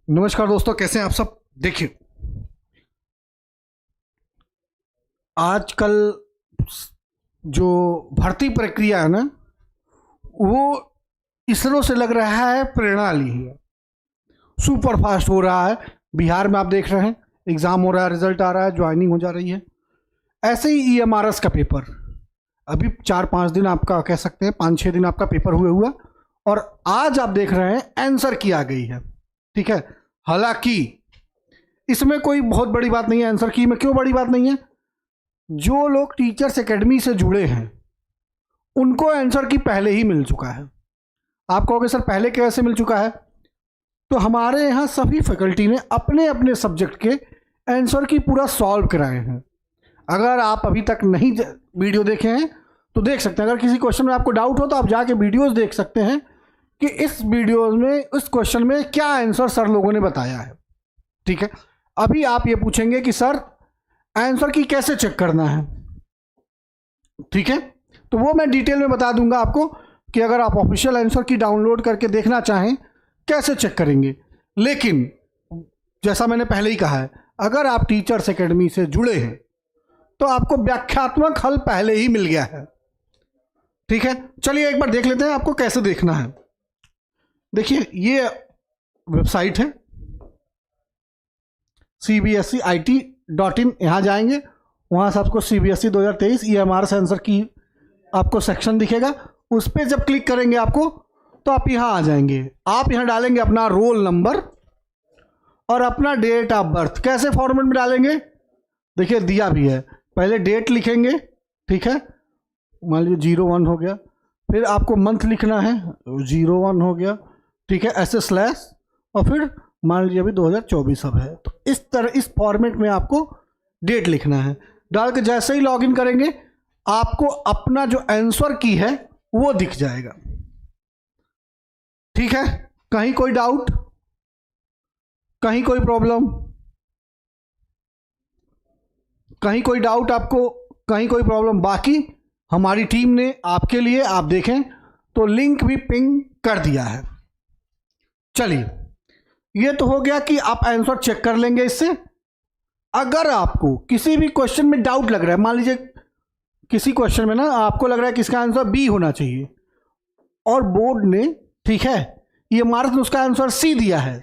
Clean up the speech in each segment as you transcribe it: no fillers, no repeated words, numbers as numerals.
नमस्कार दोस्तों, कैसे हैं आप सब। देखिए, आजकल जो भर्ती प्रक्रिया है ना, वो इसरो से लग रहा है प्रेरणा ली है। सुपर फास्ट हो रहा है। बिहार में आप देख रहे हैं, एग्ज़ाम हो रहा है, रिजल्ट आ रहा है, ज्वाइनिंग हो जा रही है। ऐसे ही ईएमआरएस का पेपर अभी 4-5 दिन, आपका कह सकते हैं 5-6 दिन आपका पेपर हुआ और आज आप देख रहे हैं आंसर की आ गई है। ठीक है, हालांकि इसमें कोई बहुत बड़ी बात नहीं है। आंसर की में क्यों बड़ी बात नहीं है? जो लोग टीचर्स एकेडमी से जुड़े हैं उनको आंसर की पहले ही मिल चुका है। आप कहोगे सर पहले कैसे मिल चुका है? तो हमारे यहाँ सभी फैकल्टी ने अपने अपने सब्जेक्ट के आंसर की पूरा सॉल्व कराए हैं। अगर आप अभी तक नहीं वीडियो देखे हैं तो देख सकते हैं। अगर किसी क्वेश्चन में आपको डाउट हो तो आप जाके वीडियोस देख सकते हैं कि इस वीडियो में इस क्वेश्चन में क्या आंसर सर लोगों ने बताया है। ठीक है, अभी आप ये पूछेंगे कि सर आंसर की कैसे चेक करना है। ठीक है, तो वो मैं डिटेल में बता दूंगा आपको कि अगर आप ऑफिशियल आंसर की डाउनलोड करके देखना चाहें कैसे चेक करेंगे। लेकिन जैसा मैंने पहले ही कहा है, अगर आप टीचर्स एकेडमी से जुड़े हैं तो आपको व्याख्यात्मक हल पहले ही मिल गया है। ठीक है, चलिए एक बार देख लेते हैं आपको कैसे देखना है। देखिए, ये वेबसाइट है cbseit.in। यहाँ जाएंगे, वहाँ से आपको CBSE 2023 EMR आंसर की आपको सेक्शन दिखेगा। उस पर जब क्लिक करेंगे आपको तो आप यहाँ आ जाएंगे। आप यहाँ डालेंगे अपना रोल नंबर और अपना डेट ऑफ बर्थ। कैसे फॉर्मेट में डालेंगे? देखिए दिया भी है। पहले डेट लिखेंगे, ठीक है, मान लीजिए 01 हो गया। फिर आपको मंथ लिखना है, 01 हो गया, ठीक है, ऐसे स्लैश, और फिर मान लीजिए अभी 2024 अब है। तो इस तरह इस फॉर्मेट में आपको डेट लिखना है। डाल के जैसे ही लॉगिन करेंगे आपको अपना जो आंसर की है वो दिख जाएगा। ठीक है, कहीं कोई डाउट, कहीं कोई प्रॉब्लम, कहीं कोई डाउट आपको, कहीं कोई प्रॉब्लम? बाकी हमारी टीम ने आपके लिए, आप देखें तो लिंक भी पिंग कर दिया है। चलिए, ये तो हो गया कि आप आंसर चेक कर लेंगे इससे। अगर आपको किसी भी क्वेश्चन में डाउट लग रहा है, मान लीजिए किसी क्वेश्चन में ना आपको लग रहा है कि इसका आंसर बी होना चाहिए और बोर्ड ने, ठीक है, ये मार्क्स उसका आंसर सी दिया है,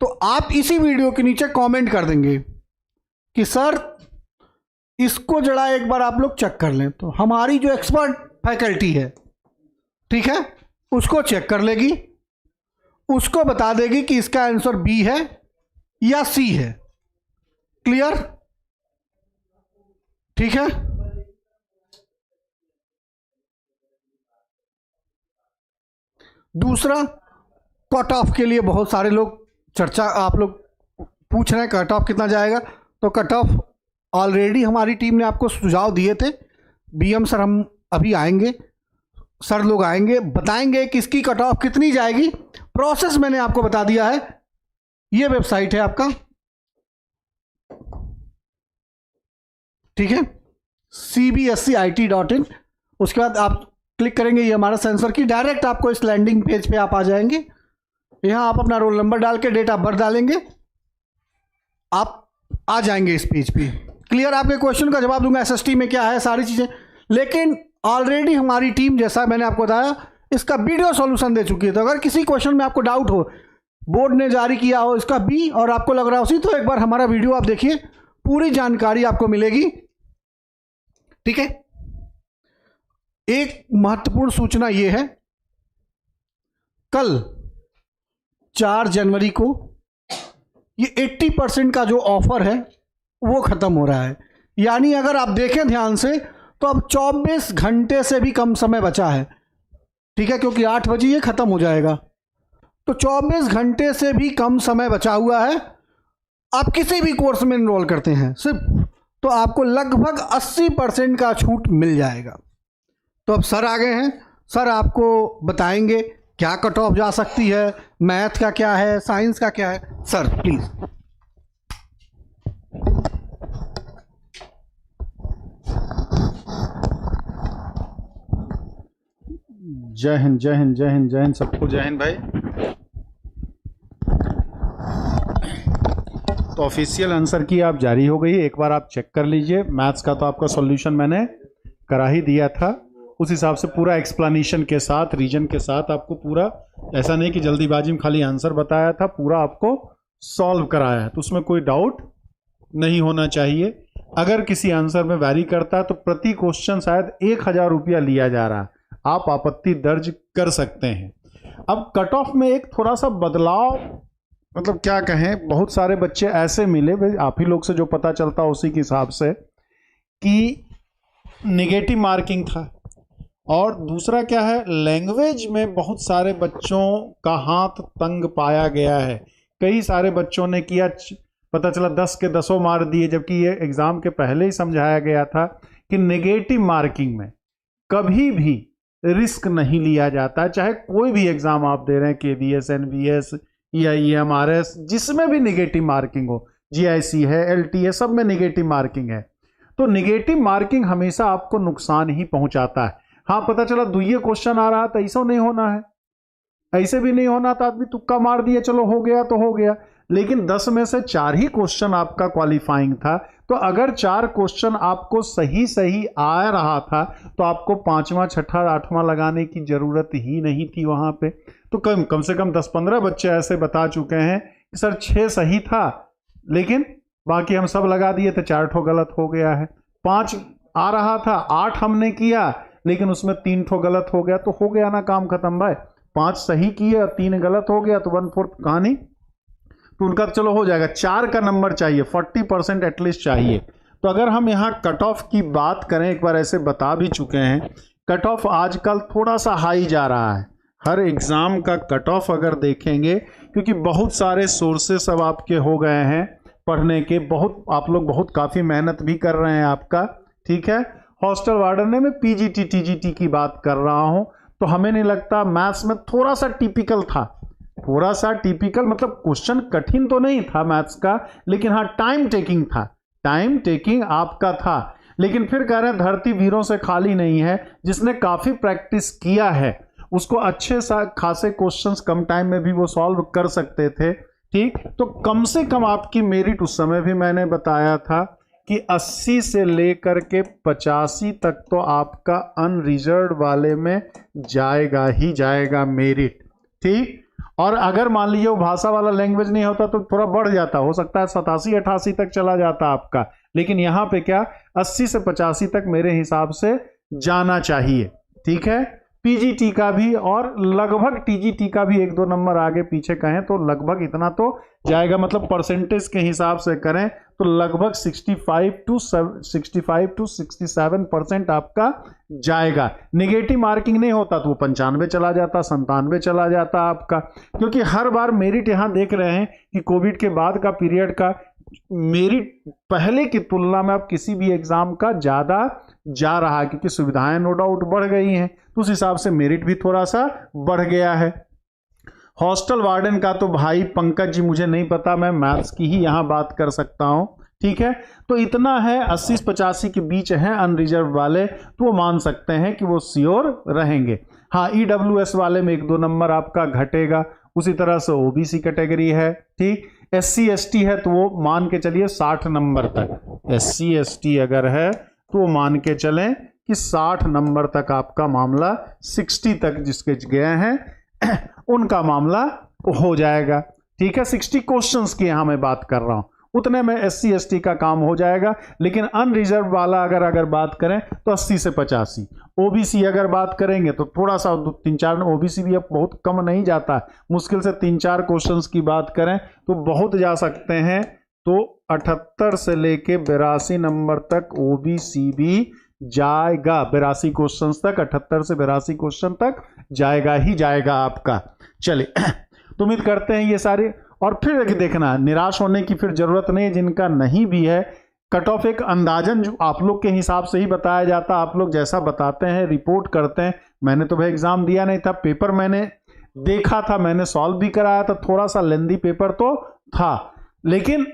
तो आप इसी वीडियो के नीचे कमेंट कर देंगे कि सर इसको जरा एक बार आप लोग चेक कर लें। तो हमारी जो एक्सपर्ट फैकल्टी है, ठीक है, उसको चेक कर लेगी, उसको बता देगी कि इसका आंसर बी है या सी है। क्लियर? ठीक है, दूसरा, कट ऑफ के लिए बहुत सारे लोग चर्चा, आप लोग पूछ रहे हैं कट ऑफ कितना जाएगा। तो कट ऑफ ऑलरेडी हमारी टीम ने आपको सुझाव दिए थे। बीएम सर हम अभी आएंगे, सर लोग आएंगे, बताएंगे कि इसकी कट ऑफ कितनी जाएगी। प्रोसेस मैंने आपको बता दिया है। ये वेबसाइट है आपका, ठीक है, cbseit.in। उसके बाद आप क्लिक करेंगे, ये हमारा सेंसर की, डायरेक्ट आपको इस लैंडिंग पेज पे आप आ जाएंगे। यहाँ आप अपना रोल नंबर डाल के डेट ऑफ बर्थ डालेंगे, आप आ जाएंगे इस पेज पे। क्लियर? आपके क्वेश्चन का जवाब दूंगा, एसएसटी में क्या है, सारी चीज़ें। लेकिन ऑलरेडी हमारी टीम, जैसा मैंने आपको बताया, इसका वीडियो सॉल्यूशन दे चुकी है। तो अगर किसी क्वेश्चन में आपको डाउट हो, बोर्ड ने जारी किया हो इसका बी और आपको लग रहा हो सी, तो एक बार हमारा वीडियो आप देखिए, पूरी जानकारी आपको मिलेगी। ठीक है, एक महत्वपूर्ण सूचना यह है, कल 4 जनवरी को ये 80% का जो ऑफर है वो खत्म हो रहा है। यानी अगर आप देखें ध्यान से तो अब 24 घंटे से भी कम समय बचा है। ठीक है, क्योंकि 8 बजे ये खत्म हो जाएगा, तो 24 घंटे से भी कम समय बचा हुआ है। आप किसी भी कोर्स में इनरोल करते हैं सिर्फ, तो आपको लगभग 80% का छूट मिल जाएगा। तो अब सर आ गए हैं, सर आपको बताएंगे क्या कट ऑफ जा सकती है, मैथ का क्या है, साइंस का क्या है। Sir please. जय हिंद, जय हिंद, जय हिंद, जय हिंद, सबको जय हिंद भाई। ऑफिशियल आंसर की आप जारी हो गई है, एक बार आप चेक कर लीजिए। मैथ्स का तो आपका सॉल्यूशन मैंने करा ही दिया था, उस हिसाब से पूरा एक्सप्लेनेशन के साथ, रीजन के साथ आपको पूरा, ऐसा नहीं कि जल्दीबाजी में खाली आंसर बताया था, पूरा आपको सॉल्व कराया है, तो उसमें कोई डाउट नहीं होना चाहिए। अगर किसी आंसर में वैरी करता है तो प्रति क्वेश्चन शायद 1000 रुपया लिया जा रहा है, आप आपत्ति दर्ज कर सकते हैं। अब कट ऑफ में एक थोड़ा सा बदलाव, मतलब क्या कहें, बहुत सारे बच्चे ऐसे मिले, भाई आप ही लोग से जो पता चलता उसी के हिसाब से, कि निगेटिव मार्किंग था। और दूसरा क्या है, लैंग्वेज में बहुत सारे बच्चों का हाथ तंग पाया गया है। कई सारे बच्चों ने किया, पता चला 10 के 10 मार दिए, जबकि ये एग्ज़ाम के पहले ही समझाया गया था कि नेगेटिव मार्किंग में कभी भी रिस्क नहीं लिया जाता, चाहे कोई भी एग्ज़ाम आप दे रहे हैं, KBS, NBS या EMRS, जिसमें भी नेगेटिव मार्किंग हो, GIC है, LTA, सब में नेगेटिव मार्किंग है। तो नेगेटिव मार्किंग हमेशा आपको नुकसान ही पहुंचाता है। हाँ, पता चला दुइये क्वेश्चन आ रहा था, ऐसा नहीं होना है, ऐसे भी नहीं होना था, आदमी तुक्का मार दिया, चलो हो गया तो हो गया, लेकिन 10 में से 4 ही क्वेश्चन आपका क्वालिफाइंग था। तो अगर 4 क्वेश्चन आपको सही सही आ रहा था तो आपको 5वां, 6वां, 8वां लगाने की जरूरत ही नहीं थी वहां पे। तो कम से कम 10-15 बच्चे ऐसे बता चुके हैं कि सर 6 सही था, लेकिन बाकी हम सब लगा दिए थे, 4 ठो गलत हो गया है। 5 आ रहा था, 8 हमने किया, लेकिन उसमें 3 ठो गलत हो गया, तो हो गया ना काम खत्म भाई। 5 सही किए और 3 गलत हो गया, तो 1/4 कहानी, तो उनका चलो हो जाएगा। 4 का नंबर चाहिए, 40% एटलीस्ट चाहिए। तो अगर हम यहाँ कट ऑफ की बात करें, एक बार ऐसे बता भी चुके हैं, कट ऑफ आजकल थोड़ा सा हाई जा रहा है। हर एग्ज़ाम का कट ऑफ अगर देखेंगे, क्योंकि बहुत सारे सोर्सेस अब आपके हो गए हैं पढ़ने के, बहुत आप लोग बहुत काफ़ी मेहनत भी कर रहे हैं आपका, ठीक है। हॉस्टल वार्डन में PGT TGT की बात कर रहा हूँ, तो हमें नहीं लगता, मैथ्स में थोड़ा सा टिपिकल था, थोड़ा सा टिपिकल, मतलब क्वेश्चन कठिन तो नहीं था मैथ्स का, लेकिन हाँ टाइम टेकिंग था, टाइम टेकिंग आपका था। लेकिन फिर कह रहे हैं धरती वीरों से खाली नहीं है, जिसने काफ़ी प्रैक्टिस किया है उसको अच्छे खासे क्वेश्चंस कम टाइम में भी वो सॉल्व कर सकते थे, ठीक। तो कम से कम आपकी मेरिट, उस समय भी मैंने बताया था कि 80 से लेकर के 85 तक तो आपका अनरिजर्व वाले में जाएगा ही जाएगा मेरिट, ठीक। और अगर मान लीजिए वो भाषा वाला लैंग्वेज नहीं होता तो थोड़ा बढ़ जाता, हो सकता है 87-88 तक चला जाता आपका, लेकिन यहाँ पे क्या 80 से 85 तक मेरे हिसाब से जाना चाहिए, ठीक है। PGT का भी और लगभग TGT का भी 1-2 नंबर आगे पीछे कहें तो लगभग इतना तो जाएगा, मतलब परसेंटेज के हिसाब से करें तो लगभग 65 to 67% आपका जाएगा। नेगेटिव मार्किंग नहीं होता तो वो 95 चला जाता, 97 चला जाता आपका, क्योंकि हर बार मेरिट यहाँ देख रहे हैं कि कोविड के बाद का पीरियड का मेरिट पहले की तुलना में अब किसी भी एग्जाम का ज़्यादा जा रहा है, क्योंकि सुविधाएं नो डाउट बढ़ गई हैं, तो उस हिसाब से मेरिट भी थोड़ा सा बढ़ गया है। हॉस्टल वार्डन का तो भाई पंकज जी मुझे नहीं पता, मैं मैथ्स की ही यहाँ बात कर सकता हूँ, ठीक है। तो इतना है, 80 से 85 के बीच हैं अनरिजर्व वाले, तो वो मान सकते हैं कि वो श्योर रहेंगे। हाँ, EWS वाले में 1-2 नंबर आपका घटेगा, उसी तरह से OBC कैटेगरी है, ठीक। SC ST है तो वो मान के चलिए 60 नंबर तक, SC ST अगर है तो वो मान के चलें कि 60 नंबर तक आपका मामला, 60 तक जिसके गए हैं उनका मामला हो जाएगा, ठीक है। 60 क्वेश्चंस की यहां मैं बात कर रहा हूं, उतने में SC ST का काम हो जाएगा। लेकिन अनरिजर्व वाला अगर बात करें तो 80 से 85, OBC अगर बात करेंगे तो थोड़ा सा 3-4, OBC भी अब बहुत कम नहीं जाता, मुश्किल से 3-4 क्वेश्चंस की बात करें तो बहुत जा सकते हैं, तो 78 से लेके 82 नंबर तक OBC भी जाएगा, 82 क्वेश्चंस तक, 78 से 82 क्वेश्चन तक जाएगा ही जाएगा आपका। चलिए तो उम्मीद करते हैं ये सारे, और फिर देखना, निराश होने की फिर जरूरत नहीं है, जिनका नहीं भी है कट ऑफ एक अंदाजन जो आप लोग के हिसाब से ही बताया जाता, आप लोग जैसा बताते हैं रिपोर्ट करते हैं। मैंने तो भाई एग्जाम दिया नहीं था, पेपर मैंने देखा था, मैंने सॉल्व भी कराया था, थोड़ा सा लेंदी पेपर तो था, लेकिन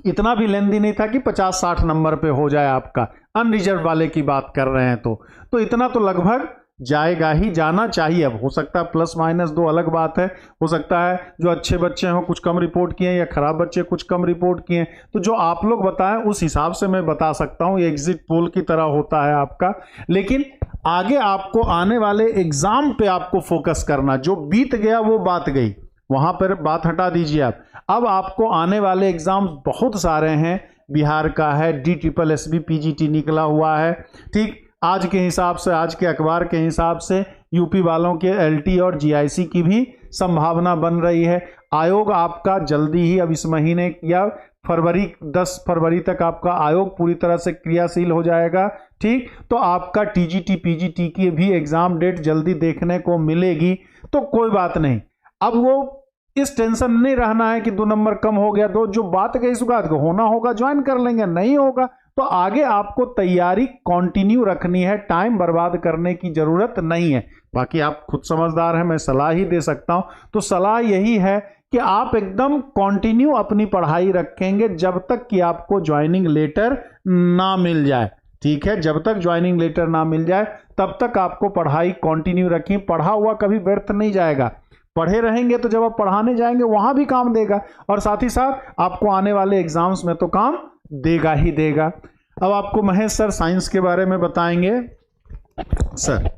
इतना भी लेंदी नहीं था कि 50-60 नंबर पे हो जाए आपका, अनरिजर्व वाले की बात कर रहे हैं तो इतना तो लगभग जाएगा ही, जाना चाहिए। अब हो सकता है प्लस माइनस दो अलग बात है, हो सकता है जो अच्छे बच्चे हों कुछ कम रिपोर्ट किए या खराब बच्चे कुछ कम रिपोर्ट किए, तो जो आप लोग बताएं उस हिसाब से मैं बता सकता हूं। ये एग्जिट पोल की तरह होता है आपका, लेकिन आगे आपको आने वाले एग्जाम पे आपको फोकस करना। जो बीत गया वो बात गई, वहां पर बात हटा दीजिए आप। अब आपको आने वाले एग्जाम बहुत सारे हैं, बिहार का है, DSSB PGT निकला हुआ है, ठीक। आज के हिसाब से, आज के अखबार के हिसाब से यूपी वालों के LT और GIC की भी संभावना बन रही है। आयोग आपका जल्दी ही, अब इस महीने या 10 फरवरी तक आपका आयोग पूरी तरह से क्रियाशील हो जाएगा, ठीक। तो आपका TGT PGT की भी एग्जाम डेट जल्दी देखने को मिलेगी, तो कोई बात नहीं। अब वो इस टेंशन नहीं रहना है कि 2 नंबर कम हो गया, जो बात गई सुगात को होना होगा ज्वाइन कर लेंगे, नहीं होगा तो आगे आपको तैयारी कंटिन्यू रखनी है, टाइम बर्बाद करने की जरूरत नहीं है। बाकी आप खुद समझदार हैं, मैं सलाह ही दे सकता हूं। तो सलाह यही है कि आप एकदम कंटिन्यू अपनी पढ़ाई रखेंगे जब तक कि आपको ज्वाइनिंग लेटर ना मिल जाए, ठीक है। जब तक ज्वाइनिंग लेटर ना मिल जाए तब तक आपको पढ़ाई कंटिन्यू रखें। पढ़ा हुआ कभी व्यर्थ नहीं जाएगा, पढ़े रहेंगे तो जब आप पढ़ाने जाएंगे वहां भी काम देगा, और साथ ही साथ आपको आने वाले एग्जाम्स में तो काम देगा ही देगा। अब आपको महेश सर साइंस के बारे में बताएंगे। सर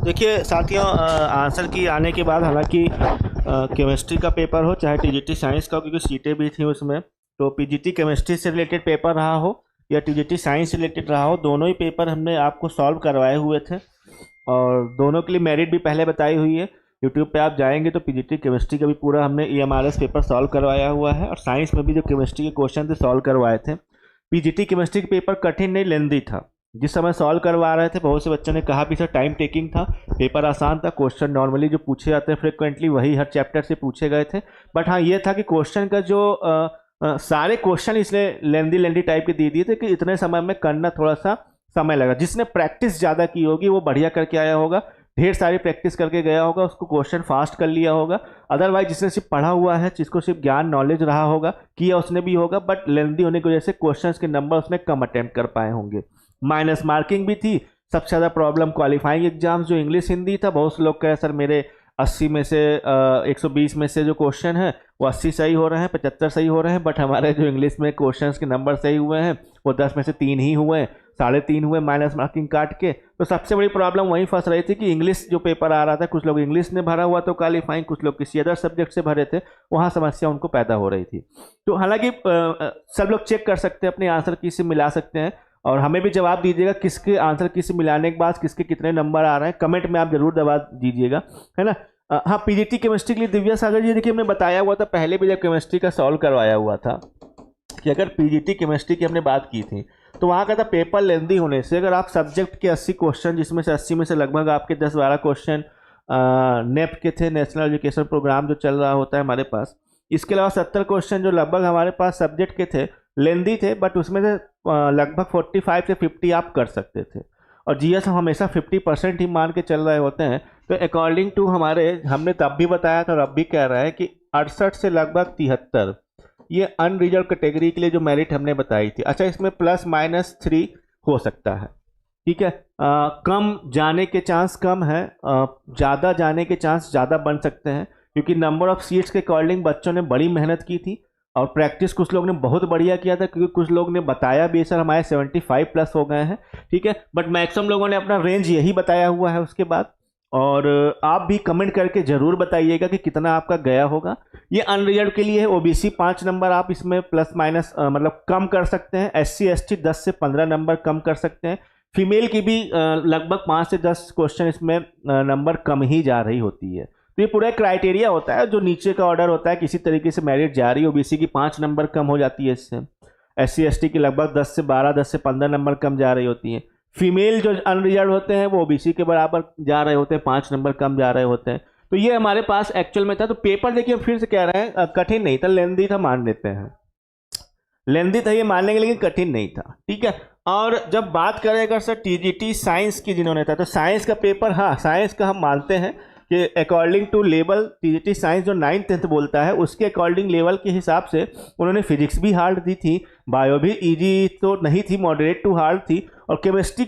देखिए साथियों, आंसर की आने के बाद, हालांकि केमिस्ट्री का पेपर हो चाहे TGT साइंस का हो, क्योंकि सीटें भी थी उसमें, तो PGT केमिस्ट्री से रिलेटेड पेपर रहा हो या TGT साइंस से रिलेटेड रहा हो, दोनों ही पेपर हमने आपको सॉल्व करवाए हुए थे और दोनों के लिए मेरिट भी पहले बताई हुई है। यूट्यूब पे आप जाएंगे तो PGT केमिस्ट्री का भी पूरा हमने EMRS पेपर सॉल्व करवाया हुआ है, और साइंस में भी जो केमिस्ट्री के क्वेश्चन थे सॉल्व करवाए थे। PGT केमिस्ट्री का पेपर कठिन नहीं, लेंदी था। जिस समय सॉल्व करवा रहे थे बहुत से बच्चों ने कहा भी सर टाइम टेकिंग था, पेपर आसान था, क्वेश्चन नॉर्मली जो पूछे जाते हैं फ्रिक्वेंटली वही हर चैप्टर से पूछे गए थे। बट हाँ ये था कि क्वेश्चन का जो सारे क्वेश्चन इसलिए लेंदी टाइप के दे दिए थे कि इतने समय में करना थोड़ा सा समय लगा। जिसने प्रैक्टिस ज़्यादा की होगी वो बढ़िया करके आया होगा, ढेर सारी प्रैक्टिस करके गया होगा, उसको क्वेश्चन फास्ट कर लिया होगा। अदरवाइज जिसने सिर्फ पढ़ा हुआ है, जिसको सिर्फ ज्ञान नॉलेज रहा होगा, किया उसने भी होगा, बट लेंदी होने की वजह से क्वेश्चन के नंबर उसने कम अटेम्प्ट कर पाए होंगे। माइनस मार्किंग भी थी। सबसे ज़्यादा प्रॉब्लम क्वालिफाइंग एग्जाम्स जो इंग्लिश हिंदी था, बहुत से लोग कहे सर मेरे 80 में से 120 में से जो क्वेश्चन है वो 80 सही हो रहे हैं, 75 सही हो रहे हैं, बट हमारे जो इंग्लिश में क्वेश्चंस के नंबर सही हुए हैं वो 10 में से 3 ही हुए हैं, 3.5 हुए माइनस मार्किंग काट के। तो सबसे बड़ी प्रॉब्लम वहीं फंस रही थी कि इंग्लिश जो पेपर आ रहा था, कुछ लोग इंग्लिश ने भरा हुआ तो क्वालिफाइंग, कुछ लोग किसी अदर सब्जेक्ट से भरे थे, वहाँ समस्या उनको पैदा हो रही थी। तो हालांकि सब लोग चेक कर सकते हैं, अपने आंसर की से मिला सकते हैं, और हमें भी जवाब दीजिएगा किसके आंसर की से मिलाने के बाद किसके कितने नंबर आ रहे हैं, कमेंट में आप जरूर जवाब दीजिएगा, है ना। हाँ, PGT केमिस्ट्री के लिए दिव्या सागर जी, देखिए हमने बताया हुआ था पहले भी जब केमिस्ट्री का सॉल्व करवाया हुआ था कि अगर PGT केमिस्ट्री की हमने बात की थी तो वहाँ का था पेपर लेंदी होने से अगर आप सब्जेक्ट के 80 क्वेश्चन, जिसमें से 80 में से लगभग आपके 10-12 क्वेश्चन नेप के थे, नेशनल एजुकेशन प्रोग्राम जो चल रहा होता है हमारे पास, इसके अलावा 70 क्वेश्चन जो लगभग हमारे पास सब्जेक्ट के थे लेंदी थे, बट उसमें से लगभग 45 से 50 आप कर सकते थे। और GS हम हमेशा 50% ही मान के चल रहे होते हैं, तो अकॉर्डिंग टू हमने तब भी बताया था और अब भी कह रहा है कि 68 से लगभग 73 ये अनरिजर्व कैटेगरी के लिए जो मेरिट हमने बताई थी। अच्छा, इसमें +-3 हो सकता है, ठीक है। कम जाने के चांस कम है, ज़्यादा जाने के चांस ज़्यादा बन सकते हैं, क्योंकि नंबर ऑफ सीट्स के अकॉर्डिंग बच्चों ने बड़ी मेहनत की थी और प्रैक्टिस कुछ लोग ने बहुत बढ़िया किया था, क्योंकि कुछ लोग ने बताया भी सर हमारे 75+ हो गए हैं, ठीक है, बट मैक्सिमम लोगों ने अपना रेंज यही बताया हुआ है उसके बाद। और आप भी कमेंट करके ज़रूर बताइएगा कि कितना आपका गया होगा। ये अनरिजर्व के लिए है। OBC 5 नंबर आप इसमें +- मतलब कम कर सकते हैं, SC ST 10 से 15 नंबर कम कर सकते हैं। फीमेल की भी लगभग 5 से 10 क्वेश्चन इसमें नंबर कम ही जा रही होती है। तो ये पूरा क्राइटेरिया होता है, जो नीचे का ऑर्डर होता है किसी तरीके से मेरिट जा रही है। OBC की 5 नंबर कम हो जाती है इससे, SC ST की लगभग 10 से 12, 10 से 15 नंबर कम जा रही होती है। फीमेल जो अनरिजर्व होते हैं वो OBC के बराबर जा रहे होते हैं, 5 नंबर कम जा रहे होते हैं। तो ये हमारे पास एक्चुअल में था। तो पेपर देखिए फिर से कह रहे हैं कठिन नहीं था, लेंदी था, मान लेते हैं, लेंदी था ये मान लेंगे, लेकिन कठिन नहीं था, ठीक है। और जब बात करें अगर सर TGT साइंस की जिन्होंने था, तो साइंस का पेपर, हाँ साइंस का हम मानते हैं कि according to level TGT science जो 9th 10th बोलता है उसके अकॉर्डिंग लेवल के हिसाब से उन्होंने फिजिक्स भी हार्ड दी थी, बायो भी इजी तो नहीं थी, मॉडरेट टू हार्ड थी, और केमिस्ट्री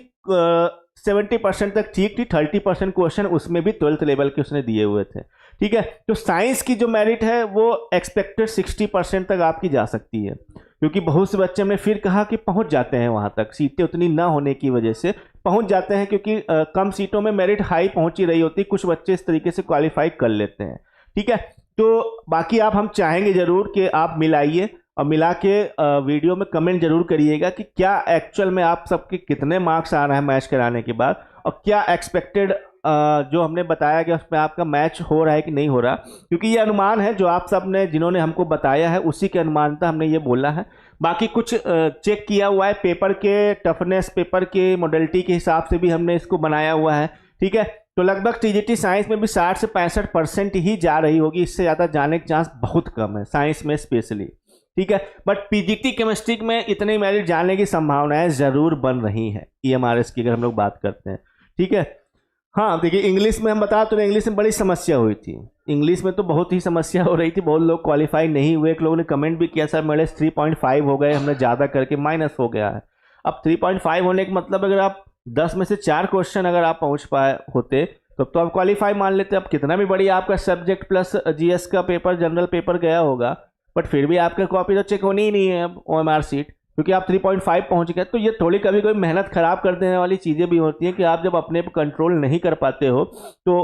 70% तक ठीक थी, 30% क्वेश्चन उसमें भी 12th लेवल के उसने दिए हुए थे। ठीक है, तो साइंस की जो मेरिट है वो एक्सपेक्टेड 60% तक आपकी जा सकती है, क्योंकि बहुत से बच्चे हमने फिर कहा कि पहुंच जाते हैं वहां तक, सीटें उतनी ना होने की वजह से पहुंच जाते हैं, क्योंकि कम सीटों में मेरिट हाई पहुंच ही रही होती, कुछ बच्चे इस तरीके से क्वालिफाई कर लेते हैं। ठीक है, तो बाकी आप हम चाहेंगे जरूर कि आप मिलाइए और मिला के वीडियो में कमेंट जरूर करिएगा कि क्या एक्चुअल में आप सबके कितने मार्क्स आ रहे हैं मैच कराने के बाद, और क्या एक्सपेक्टेड जो हमने बताया कि उसमें आपका मैच हो रहा है कि नहीं हो रहा, क्योंकि ये अनुमान है जो आप सब ने जिन्होंने हमको बताया है उसी के अनुमानता हमने ये बोला है। बाकी कुछ चेक किया हुआ है, पेपर के टफनेस, पेपर के मॉडलिटी के हिसाब से भी हमने इसको बनाया हुआ है। ठीक है, तो लगभग टीजीटी साइंस में भी 60 से 65% ही जा रही होगी, इससे ज़्यादा जाने के चांस बहुत कम है साइंस में स्पेशली। ठीक है, बट पीजीटी केमिस्ट्री में इतने मेरिट जाने की संभावनाएं जरूर बन रही हैं ईएमआरएस की, अगर हम लोग बात करते हैं। ठीक है, हाँ देखिए, इंग्लिश में हम बता तो इंग्लिश में बड़ी समस्या हुई थी, इंग्लिश में तो बहुत ही समस्या हो रही थी, बहुत लोग क्वालिफाई नहीं हुए, एक लोगों ने कमेंट भी किया सर मेरे 3.5 हो गए, हमने ज़्यादा करके माइनस हो गया है। अब 3.5 होने का मतलब अगर आप 10 में से 4 क्वेश्चन अगर आप पहुँच पाए होते तो आप क्वालिफाई मान लेते। अब कितना भी बढ़िया आपका सब्जेक्ट प्लस जीएस का पेपर, जनरल पेपर गया होगा, बट फिर भी आपका कॉपी तो चेक होनी ही नहीं है अब ओएमआर सीट, क्योंकि आप 3.5 पहुंच गए। तो ये थोड़ी कभी कभी मेहनत खराब कर देने वाली चीज़ें भी होती हैं कि आप जब अपने पर कंट्रोल नहीं कर पाते हो तो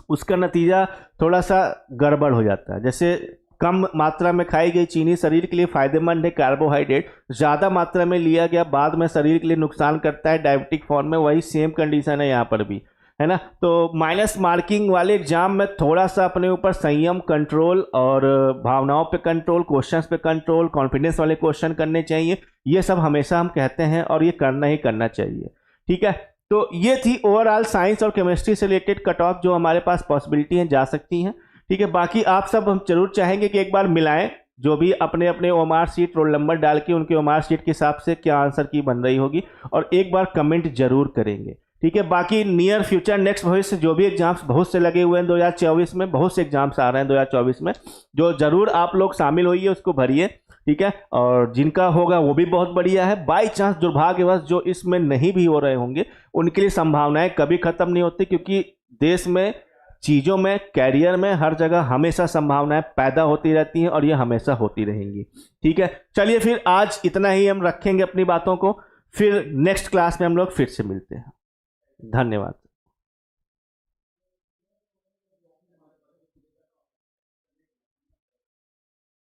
उसका नतीजा थोड़ा सा गड़बड़ हो जाता है। जैसे कम मात्रा में खाई गई चीनी शरीर के लिए फायदेमंद है, कार्बोहाइड्रेट ज़्यादा मात्रा में लिया गया बाद में शरीर के लिए नुकसान करता है डायबिटिक फॉर्म में, वही सेम कंडीशन है यहाँ पर भी, है ना। तो माइनस मार्किंग वाले एग्जाम में थोड़ा सा अपने ऊपर संयम, कंट्रोल और भावनाओं पे कंट्रोल, क्वेश्चंस पे कंट्रोल, कॉन्फिडेंस वाले क्वेश्चन करने चाहिए, ये सब हमेशा हम कहते हैं और ये करना ही करना चाहिए। ठीक है, तो ये थी ओवरऑल साइंस और केमिस्ट्री से रिलेटेड कट ऑफ जो हमारे पास पॉसिबिलिटी हैं, जा सकती हैं। ठीक है, बाकी आप सब हम जरूर चाहेंगे कि एक बार मिलाएं, जो भी अपने अपने ओएमआर सीट रोल नंबर डाल के उनके ओएमआर सीट के हिसाब से क्या आंसर की बन रही होगी, और एक बार कमेंट जरूर करेंगे। ठीक है, बाकी नियर फ्यूचर नेक्स्ट भविष्य जो भी एग्जाम्स बहुत से लगे हुए हैं 2024 में, बहुत से एग्जाम्स आ रहे हैं 2024 में, जो जरूर आप लोग शामिल होइए, उसको भरिए। ठीक है, और जिनका होगा वो भी बहुत बढ़िया है। बाई चांस दुर्भाग्यवश जो इसमें नहीं भी हो रहे होंगे उनके लिए संभावनाएं कभी खत्म नहीं होती, क्योंकि देश में, चीज़ों में, कैरियर में, हर जगह हमेशा संभावनाएं पैदा होती रहती हैं और ये हमेशा होती रहेंगी। ठीक है, चलिए फिर आज इतना ही हम रखेंगे अपनी बातों को, फिर नेक्स्ट क्लास में हम लोग फिर से मिलते हैं। धन्यवाद।